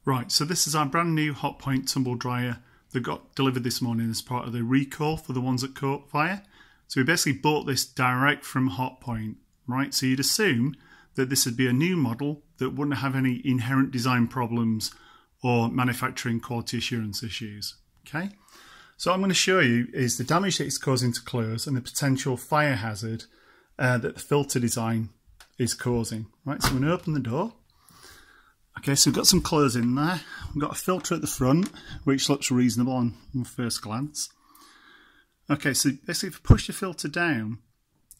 Right, so this is our brand new Hotpoint Tumble Dryer that got delivered this morning as part of the recall for the ones that caught fire. So we basically bought this direct from Hotpoint, right? So you'd assume that this would be a new model that wouldn't have any inherent design problems or manufacturing quality assurance issues, okay? So what I'm going to show you is the damage that it's causing to clothes and the potential fire hazard that the filter design is causing, right? So I'm going to open the door. Okay, so we've got some clothes in there. We've got a filter at the front, which looks reasonable on first glance. Okay, so basically if you push the filter down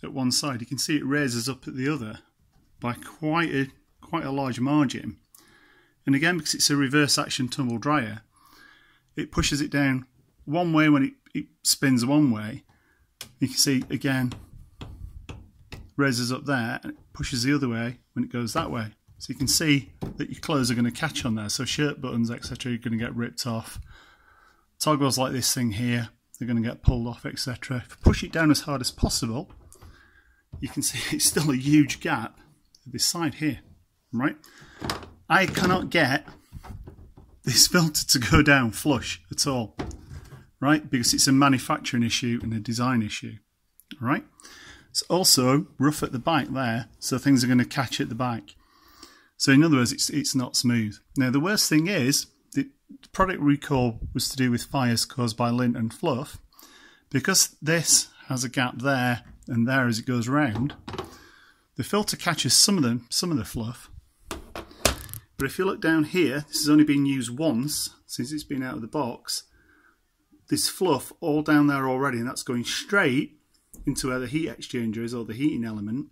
at one side, you can see it raises up at the other by quite a large margin. And again, because it's a reverse action tumble dryer, it pushes it down one way when it spins one way. You can see, again, raises up there, and it pushes the other way when it goes that way. So you can see that your clothes are going to catch on there. So shirt buttons, etc., are going to get ripped off. Toggles like this thing here, they're going to get pulled off, etc. If you push it down as hard as possible, you can see it's still a huge gap at this side here, right? I cannot get this filter to go down flush at all, right? Because it's a manufacturing issue and a design issue, all right? It's also rough at the back there, so things are going to catch at the back. So in other words, it's not smooth. Now the worst thing is, the product recall was to do with fires caused by lint and fluff. Because this has a gap there and there as it goes round, the filter catches some of the fluff. But if you look down here, this has only been used once since it's been out of the box. There's fluff all down there already, and that's going straight into where the heat exchanger is, or the heating element,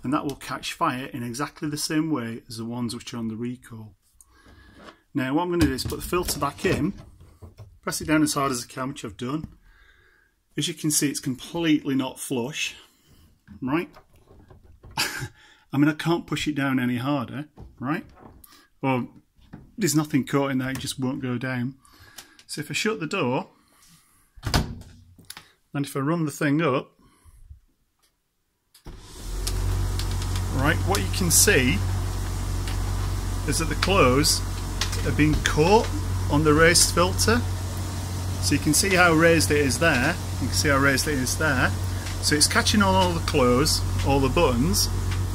and that will catch fire in exactly the same way as the ones which are on the recall. Now what I'm going to do is put the filter back in, press it down as hard as I can, which I've done. As you can see, it's completely not flush, right? I mean, I can't push it down any harder, right? Well, there's nothing caught in there, it just won't go down. So if I shut the door, and if I run the thing up, right, what you can see is that the clothes are being caught on the raised filter. So you can see how raised it is there, you can see how raised it is there. So it's catching on all the clothes, all the buttons,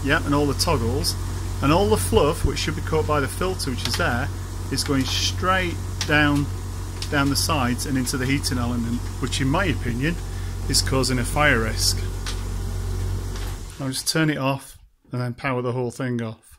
yep, and all the toggles, and all the fluff, which should be caught by the filter, which is there, is going straight down the sides and into the heating element, which in my opinion is causing a fire risk. I'll just turn it off and then power the whole thing off.